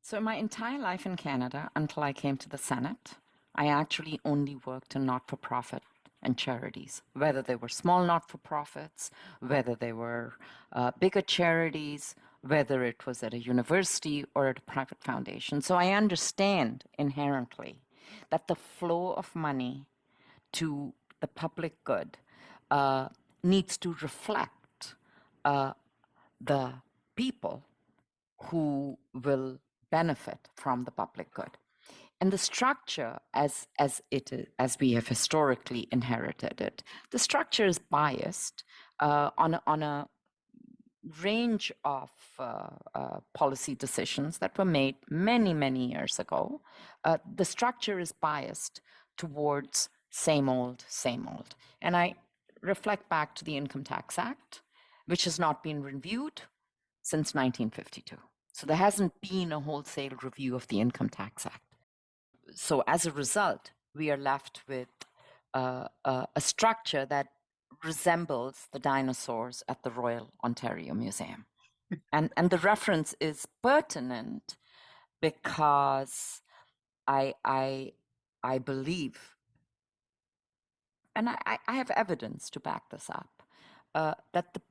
So, my entire life in Canada, until I came to the Senate, I actually only worked in not for profit and charities, whether they were small not for profits, whether they were bigger charities, whether it was at a university or at a private foundation. So, I understand inherently that the flow of money to the public good uh, needs to reflect uh, the people who will benefit from the public good. And the structure, as we have historically inherited it, the structure is biased on a range of policy decisions that were made many, many years ago. The structure is biased towards same old, same old. And I reflect back to the Income Tax Act, which has not been reviewed since 1952. So there hasn't been a wholesale review of the Income Tax Act. So as a result, we are left with a structure that resembles the dinosaurs at the Royal Ontario Museum. And the reference is pertinent because I believe, and I have evidence to back this up, that the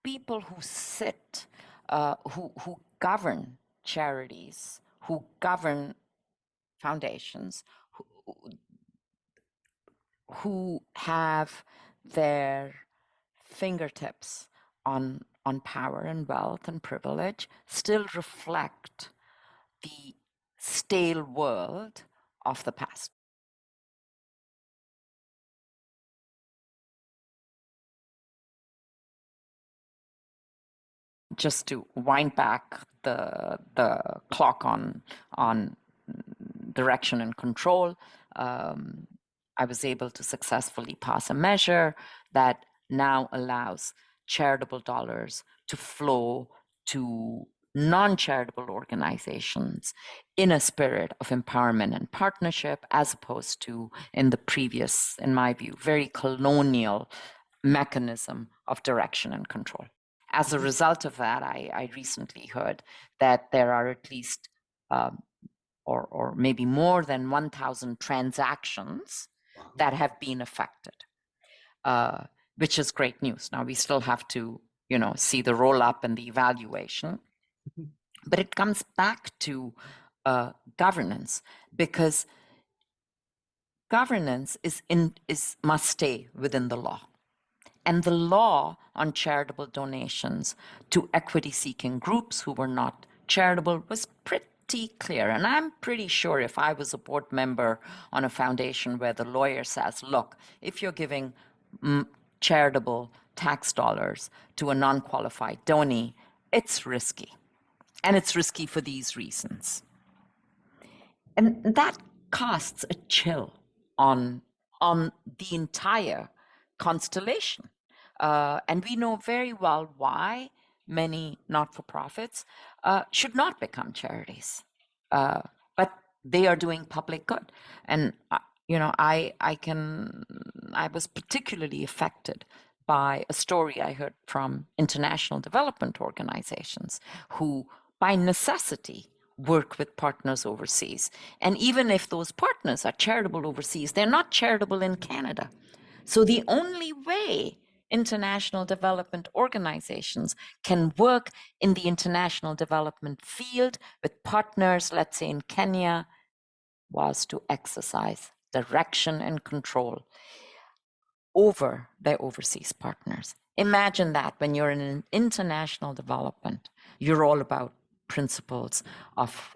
people who sit, who govern charities, who govern foundations, who have their fingertips on power and wealth and privilege, still reflect the stale world of the past. Just to wind back the clock on direction and control, I was able to successfully pass a measure that now allows charitable dollars to flow to non-charitable organizations in a spirit of empowerment and partnership, as opposed to in the previous, in my view, very colonial mechanism of direction and control. As a result of that, I recently heard that there are at least or maybe more than 1,000 transactions that have been affected, which is great news. Now we still have to, see the roll up and the evaluation, but it comes back to governance, because governance must stay within the law. And the law on charitable donations to equity-seeking groups who were not charitable was pretty clear. And I'm pretty sure if I was a board member on a foundation where the lawyer says, look, if you're giving charitable tax dollars to a non-qualified donee, it's risky. And it's risky for these reasons. And that casts a chill on the entire constellation. And we know very well why many not-for-profits should not become charities, but they are doing public good. And I was particularly affected by a story I heard from international development organizations who, by necessity, work with partners overseas. And even if those partners are charitable overseas, they're not charitable in Canada. So the only way international development organizations can work in the international development field with partners, let's say in Kenya, was to exercise direction and control over their overseas partners. Imagine that when you're in an international development, you're all about principles of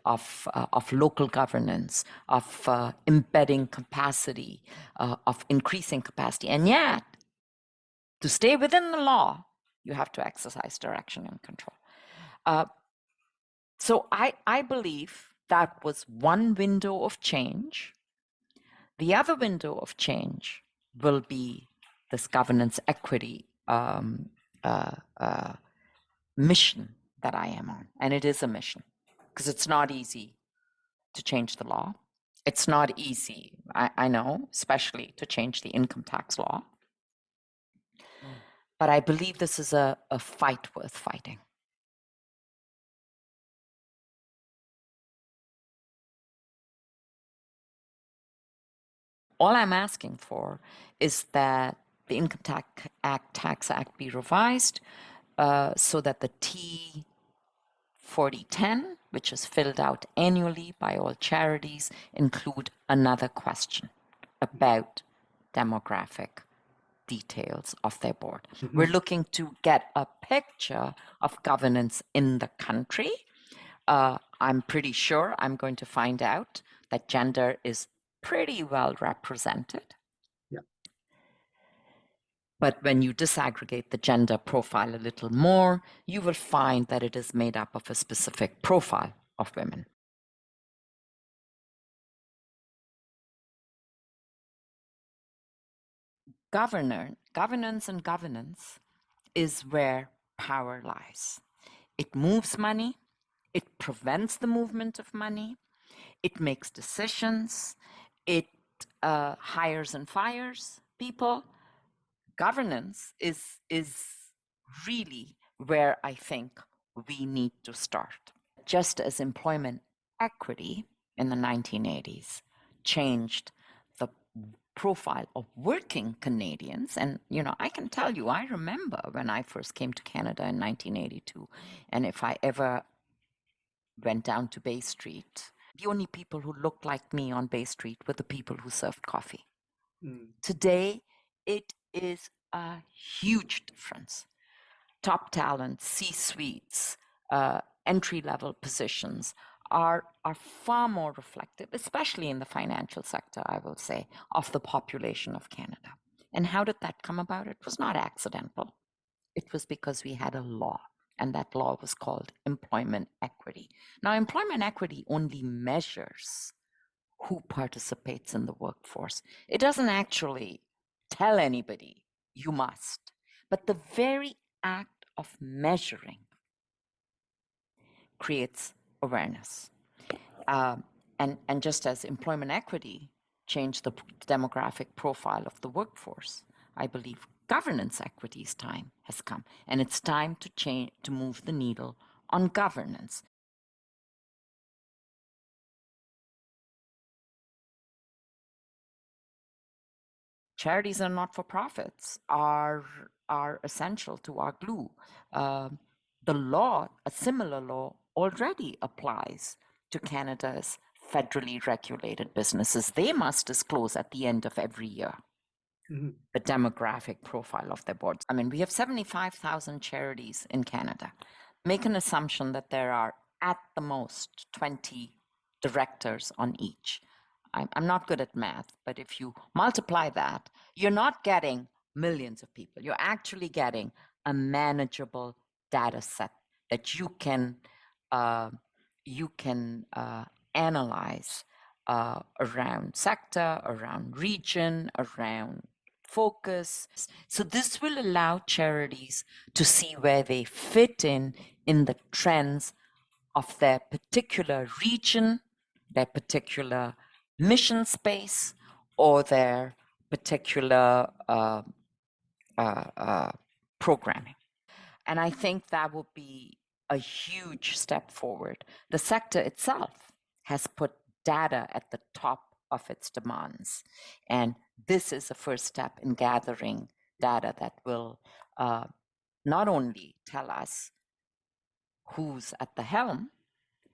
local governance, of embedding capacity, of increasing capacity. And yet, to stay within the law, you have to exercise direction and control. So I believe that was one window of change. The other window of change will be this governance equity mission that I am on. And it is a mission, because it's not easy to change the law. It's not easy, I know, especially to change the income tax law. But I believe this is a fight worth fighting. All I'm asking for is that the Income Tax Act be revised so that the T4010, which is filled out annually by all charities, include another question about demographic details of their board. We're looking to get a picture of governance in the country. I'm pretty sure I'm going to find out that gender is pretty well represented. Yeah. But when you disaggregate the gender profile a little more, you will find that it is made up of a specific profile of women. Governance and governance is where power lies. It moves money, it prevents the movement of money, it makes decisions, it hires and fires people. Governance is really where I think we need to start. Just as employment equity in the 1980s changed the profile of working Canadians. And, you know, I can tell you, I remember when I first came to Canada in 1982, and if I ever went down to Bay Street, the only people who looked like me on Bay Street were the people who served coffee. Today, it is a huge difference. Top talent, C-suites, entry-level positions are far more reflective, especially in the financial sector, I will say, of the population of Canada. And how did that come about? It was not accidental. It was because we had a law, and that law was called employment equity. Now, employment equity only measures who participates in the workforce. It doesn't actually tell anybody you must, but the very act of measuring creates awareness. And just as employment equity changed the demographic profile of the workforce, I believe governance equity's time has come, and it's time to change, to move the needle on governance. Charities and not-for-profits are essential to our glue. The law, a similar law, already applies to Canada's federally regulated businesses. They must disclose at the end of every year the demographic profile of their boards. I mean, we have 75,000 charities in Canada. Make an assumption that there are at the most 20 directors on each. I'm not good at math, but if you multiply that, you're not getting millions of people. You're actually getting a manageable data set that you can analyze around sector, around region, around focus. So this will allow charities to see where they fit in the trends of their particular region, their particular mission space, or their particular programming. And I think that will be a huge step forward. The sector itself has put data at the top of its demands. And this is a first step in gathering data that will not only tell us who's at the helm,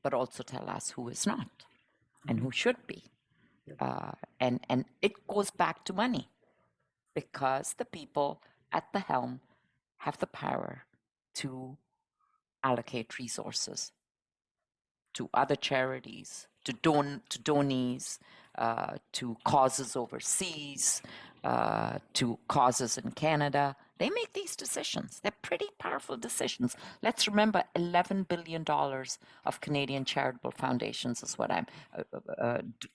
but also tell us who is not and who should be. And it goes back to money, because the people at the helm have the power to allocate resources to other charities, to donees, to causes overseas, to causes in Canada. They make these decisions. They're pretty powerful decisions. Let's remember, $11 billion of Canadian charitable foundations is what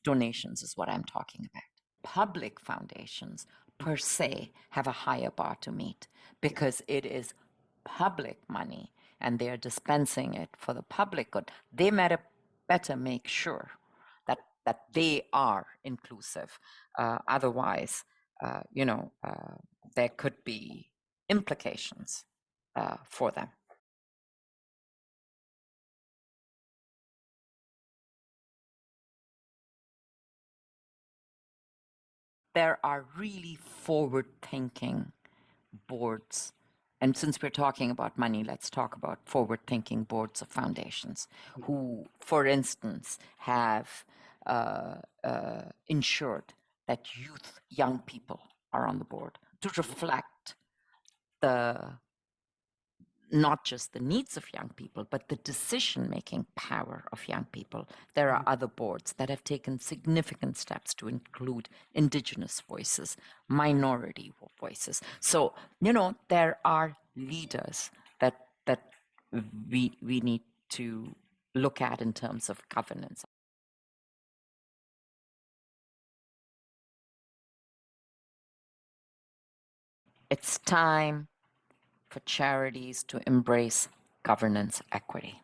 donations is what I'm talking about. Public foundations per se have a higher bar to meet, because it is public money and they are dispensing it for the public good. They better make sure that they are inclusive. Otherwise, there could be implications for them. there are really forward-thinking boards. And since we're talking about money, let's talk about forward-thinking boards of foundations who, for instance, have ensured that young people are on the board to reflect not just the needs of young people, but the decision-making power of young people. There are other boards that have taken significant steps to include indigenous voices, minority voices. So, there are leaders that we need to look at in terms of governance. It's time for charities to embrace governance equity.